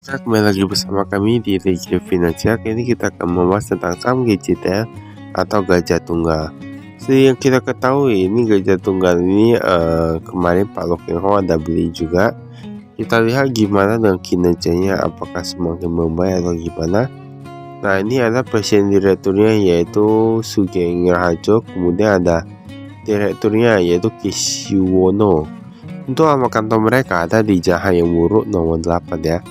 Kembali lagi bersama kami di Regi Finansial. Kali ini kita akan membahas tentang saham GCTL atau Gajah Tunggal. Seperti yang kita ketahui, ini Gajah Tunggal ini kemarin Pak Lokenho ada beli juga. Kita lihat gimana dengan kinerjanya, apakah semakin membaik atau gimana. Nah, ini ada presiden direkturnya yaitu Sugeng Raharjo, kemudian ada direkturnya yaitu Kisyuwono. Untuk alamat kantor mereka ada di Jalan yang Buruk nomor 8 ya.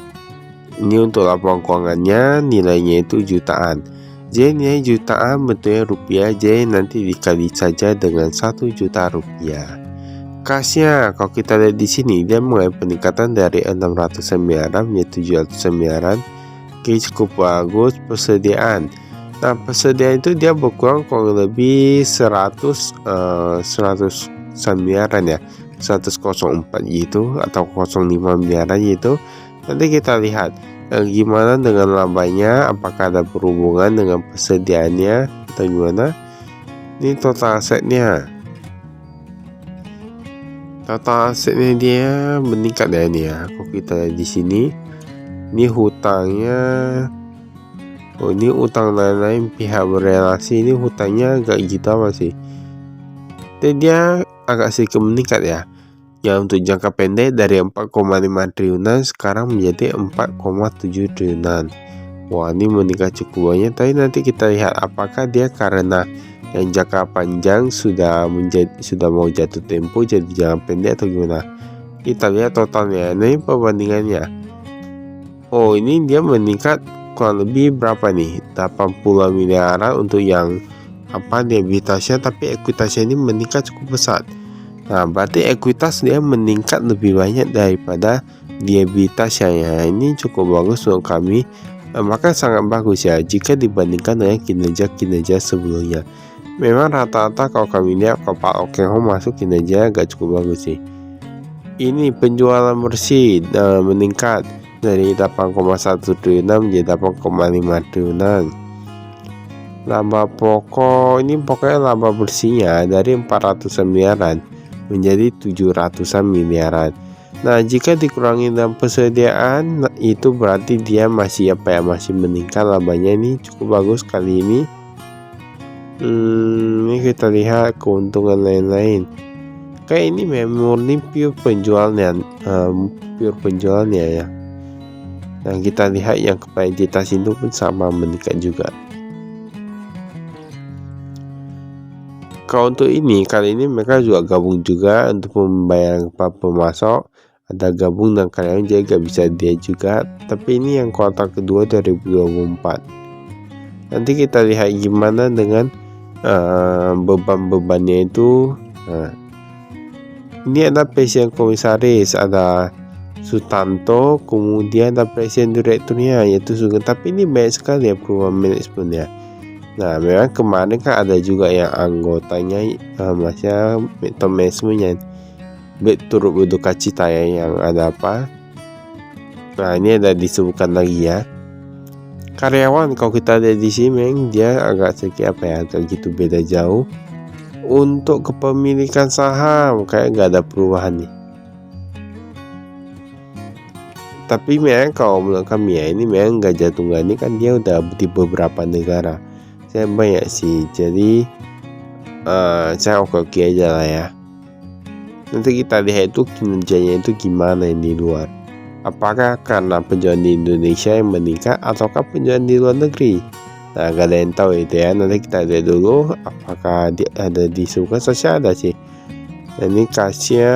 Ini untuk laporan keuangannya, nilainya itu jutaan. Jadi nilai jutaan bentuknya rupiah, jadi nanti dikali saja dengan 1 juta rupiah. Kasnya kalau kita lihat di sini dia mengalami peningkatan dari 600 miliaran menjadi 700 miliaran. Oke, cukup bagus persediaan. Nah, persediaan itu dia berkurang kurang lebih 100 miliaran ya. 104 gitu atau 05 miliaran gitu. Nanti kita lihat gimana dengan labanya, apakah ada berhubungan dengan persediaannya atau gimana. Ini total asetnya. Total asetnya dia meningkat ya ini ya. Kalau kita lihat di sini, ini hutangnya. Oh, ini utang lain-lain pihak berelasi, ini hutangnya agak gitu masih. Dan dia agak sedikit meningkat ya. Yang untuk jangka pendek dari 4,5 triliunan sekarang menjadi 4,7 triliunan. Wah, ini meningkat cukup banyak. Tapi nanti kita lihat apakah dia karena yang jangka panjang sudah mau jatuh tempo jadi jangka pendek atau gimana. Kita lihat totalnya. Nah, ini perbandingannya. Oh, ini dia meningkat kurang lebih berapa nih? 80 miliaran untuk yang ekuitasnya, tapi ekuitasnya ini meningkat cukup besar. Nah, berarti ekuitas dia meningkat lebih banyak daripada diabetasnya ya. Ini cukup bagus untuk kami. Maka sangat bagus ya jika dibandingkan dengan kinerja sebelumnya. Memang rata-rata kalau kami lihat kalau Pak Lokenho masuk kinerja agak cukup bagus sih. Ini penjualan bersih meningkat dari 8,1 triliunan menjadi 8,5 triliunan. Laba pokok ini pokoknya laba bersihnya dari 400 miliaran menjadi 700 miliaran. Nah, jika dikurangi dalam persediaan, itu berarti dia masih masih meningkat labanya. Ini cukup bagus kali ini. Ini kita lihat keuntungan lain-lain. Kayak ini memang murni pure penjualnya ya. Nah, kita lihat yang kapasitas itu pun sama meningkat juga. Kalau untuk ini kali ini mereka juga gabung juga untuk membayar pemasok, ada gabung dan karyawan jadi gak bisa dia juga. Tapi ini yang kuartal kedua 2024. Nanti kita lihat gimana dengan beban-bebannya itu. Nah, ini ada presiden komisaris, ada Sutanto, kemudian ada presiden direkturnya yaitu Sugeng. Tapi ini banyak sekali ya perubahan manajemennya. Nah, memang kemarin kan ada juga yang anggotanya masih manajemennya turut berduka cita ya, yang ada apa. Nah, ini ada disebutkan lagi ya. Karyawan kalau kita lihat di sini memang dia agak sedikit agak gitu beda jauh. Untuk kepemilikan saham kayak nggak ada perubahan nih. Tapi memang kalau menurut kami ya, ini memang Gajah Tunggal ini kan dia udah di beberapa negara. Saya banyak sih, jadi saya oke aja lah ya. Nanti kita lihat itu kinerjanya itu gimana yang di luar. Apakah karena penjualan di Indonesia yang meningkat ataukah penjualan di luar negeri? Nah, gak ada yang tahu itu ya. Nanti kita lihat dulu apakah ada disebutkan saja ada sih. Dan ini kasnya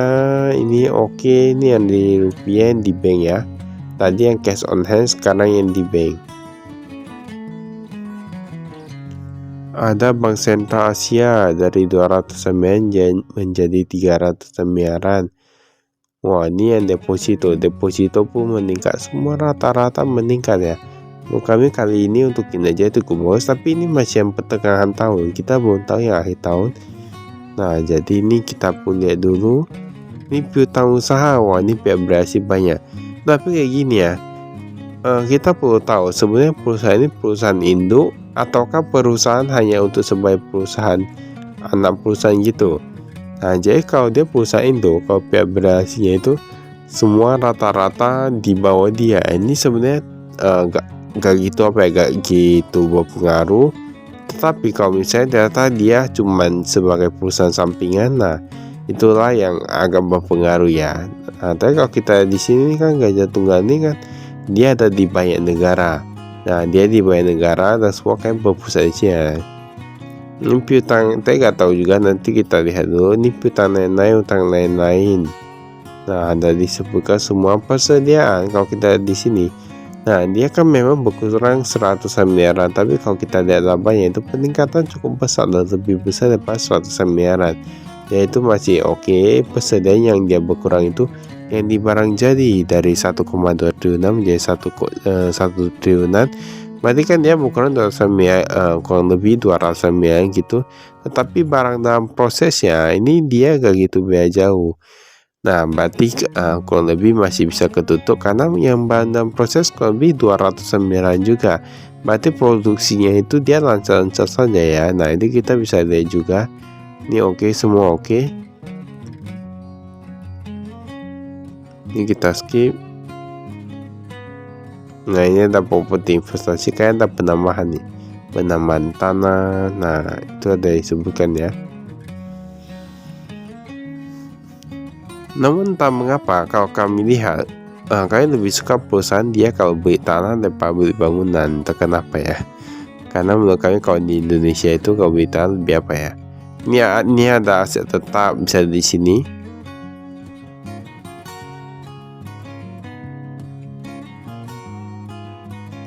ini oke, ini yang di rupiah yang di bank ya. Tadi yang cash on hand, sekarang yang di bank. Ada Bank Sentral Asia dari 200 miliaran menjadi 300 miliaran. Wah, ini yang deposito pun meningkat, semua rata-rata meningkat ya. Untuk kami kali ini untuk kinerja itu bagus, tapi ini masih yang pertengahan tahun, kita belum tahu yang akhir tahun. Nah, jadi ini kita pun lihat dulu. Ini piutang usaha, wah ini pihak berhasil banyak. Tapi kayak gini ya, kita perlu tahu sebenarnya perusahaan ini perusahaan induk ataukah perusahaan hanya untuk sebagai perusahaan anak perusahaan gitu. Nah, jadi kalau dia perusahaan induk, kalau pihak berhasilnya itu semua rata-rata di bawah dia. Ini sebenarnya gak gitu gak gitu berpengaruh. Tetapi kalau misalnya ternyata dia cuman sebagai perusahaan sampingan, nah itulah yang agak berpengaruh ya. Nah, tapi kalau kita di sini kan Gajah Tunggal ini kan dia ada di banyak negara. Nah, dia di banyak negara dan semua kan berpusat di China. Ini piutang, saya nggak tahu juga, nanti kita lihat dulu. Ini piutang lain-lain, utang lain-lain. Nah, ada disebutkan semua persediaan kalau kita di sini. Nah, dia kan memang berkurang 100 miliaran, tapi kalau kita lihat labanya itu peningkatan cukup besar dan lebih besar daripada 100 miliaran. Yaitu masih oke. Persediaan yang dia berkurang itu yang di barang jadi dari 1,2 triliunan menjadi 1 triliunan. Berarti kan dia berkurang 200 miliar, kurang lebih 200 miliar gitu. Tetapi barang dalam prosesnya ini dia gak gitu beda jauh. Nah, berarti kurang lebih masih bisa ketutup karena yang barang dalam proses kurang lebih 200 miliar juga. Berarti produksinya itu dia lancar-lancar saja ya. Nah, ini kita bisa lihat juga. Ini oke, semua oke. Ini kita skip. Nah, ini ada properti investasi, kayak ada penambahan nih, penambahan tanah. Nah, itu ada disebutkan ya. Namun entah mengapa kalau kami lihat, kalian lebih suka perusahaan dia kalau beli tanah daripada beli bangunan. Entah kenapa ya. Karena menurut kami kalau di Indonesia itu kalau beli tanah lebih apa ya. Ini ada aset tetap bisa di sini.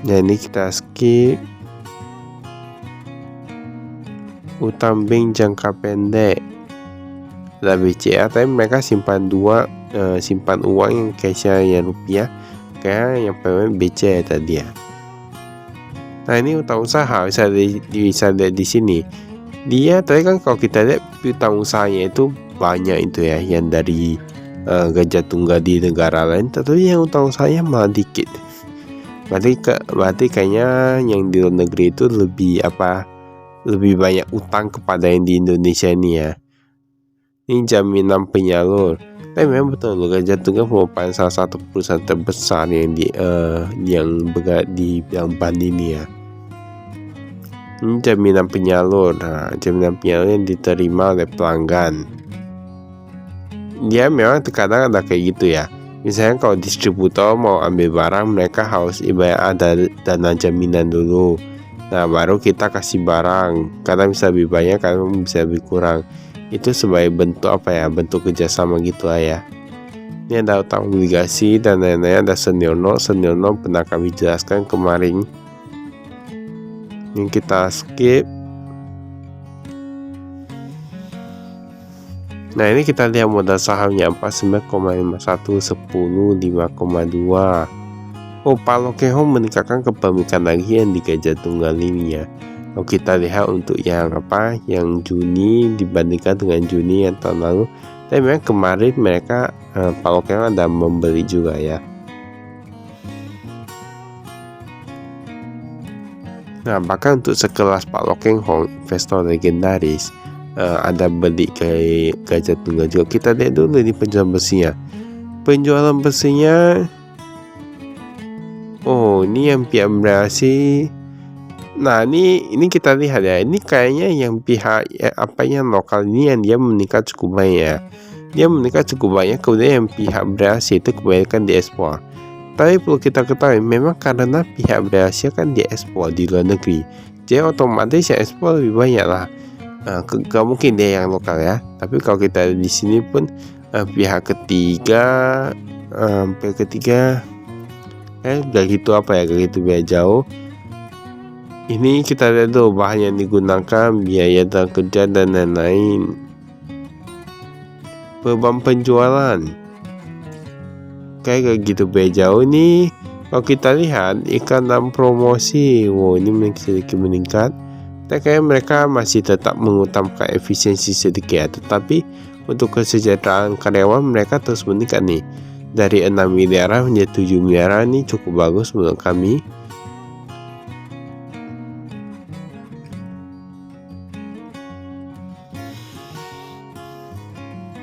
Nah, ini kita skip. Utang bank jangka pendek ada BCA, tapi mereka simpan simpan uang yang cashnya yang rupiah, kayak yang payment BCA tadi ya. Nah, ini utang usaha bisa lihat di sini. Dia tadi kan kalau kita lihat utang usahanya itu banyak itu ya, yang dari Gajah Tunggal di negara lain, tapi yang utang usahanya malah dikit. Berarti kayaknya yang di luar negeri itu lebih banyak utang kepada yang di Indonesia ini ya. Ini jaminan penyalur. Tapi memang betul loh, Gajah Tunggal merupakan salah satu perusahaan terbesar yang bergerak di bidang ban ini ya. Ini jaminan penyalur. Nah, jaminan penyalur yang diterima oleh pelanggan. Dia memang terkadang ada kayak gitu ya. Misalnya kalau distributor mau ambil barang, mereka harus ada dana jaminan dulu. Nah, baru kita kasih barang. Karena bisa lebih banyak, karena bisa lebih kurang. Itu sebagai bentuk bentuk kerjasama gitu lah ya. Ini ada utang obligasi dan lain-lain. Ada senior note pernah kami jelaskan kemarin. Ini kita skip. Nah, ini kita lihat modal sahamnya 49,51, 10, 5,2. Oh, Pak Lokehong meningkatkan kepemilikan lagi yang di Gajah Tunggal ini ya. Kalau kita lihat untuk yang Juni dibandingkan dengan Juni yang tahun lalu, tapi memang kemarin mereka Pak Lokehong ada membeli juga ya. Nah, bahkan untuk sekelas Pak Lokehong, investor legendaris, ada beli ke Gajah Tunggal juga. Kita lihat dulu ini penjualan besinya. Oh, ini yang pihak berhasil. Nah, ini kita lihat ya. Ini kayaknya yang pihak yang lokal ini yang dia meningkat cukup banyak. Dia meningkat cukup banyak. Kemudian yang pihak berhasil itu kebanyakan diekspor. Tapi perlu kita ketahui, memang karena pihak berhasil kan diekspor di luar negeri, jadi otomatis yang ekspor lebih banyak lah. Gak mungkin dia yang lokal ya. Tapi kalau kita di sini pun pihak ketiga gak gitu gak gitu beda jauh. Ini kita lihat dulu bahan yang digunakan, biaya dalam kerja dan lain-lain. Beban penjualan kayak gitu beda jauh nih. Kalau kita lihat iklan dan promosi, ini sedikit meningkat. Kayaknya mereka masih tetap mengutamakan efisiensi sedikit ya, tetapi untuk kesejahteraan karyawan mereka terus meningkat nih, dari 6 miliar menjadi 7 miliar. Ini cukup bagus menurut kami.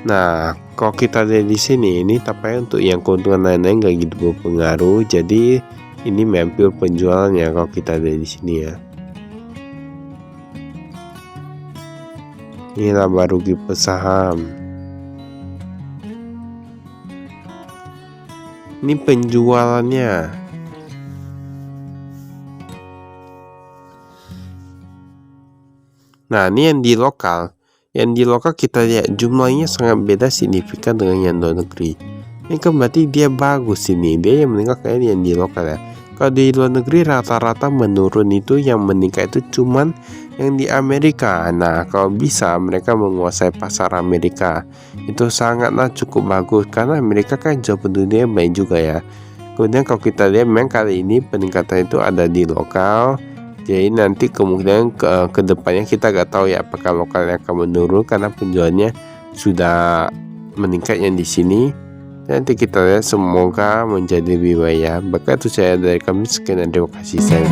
Nah, kalau kita lihat di sini, ini tampaknya untuk yang keuntungan lain-lain nggak gitu berpengaruh. Jadi ini mampir penjualannya kalau kita lihat di sini ya. Inilah baru rugi saham. Ini penjualannya. Nah, ini yang di lokal. Yang di lokal kita lihat jumlahnya sangat beda signifikan dengan yang luar negeri. Ini kan berarti dia bagus ini. Dia yang meningkat kayak yang di lokal ya. Kalau di luar negeri rata-rata menurun itu, yang meningkat itu cuman yang di Amerika. Nah, kalau bisa mereka menguasai pasar Amerika, itu sangatlah cukup bagus karena Amerika kan jauh pendudukannya baik juga ya. Kemudian kalau kita lihat memang kali ini peningkatan itu ada di lokal. Jadi nanti kemungkinan ke depannya kita nggak tahu ya apakah lokalnya akan menurun karena penjualannya sudah meningkat yang di sini. Nanti kita lihat, semoga menjadi lebih baik ya. Bahkan itu saya dari kami, sekian dan terima kasih, saya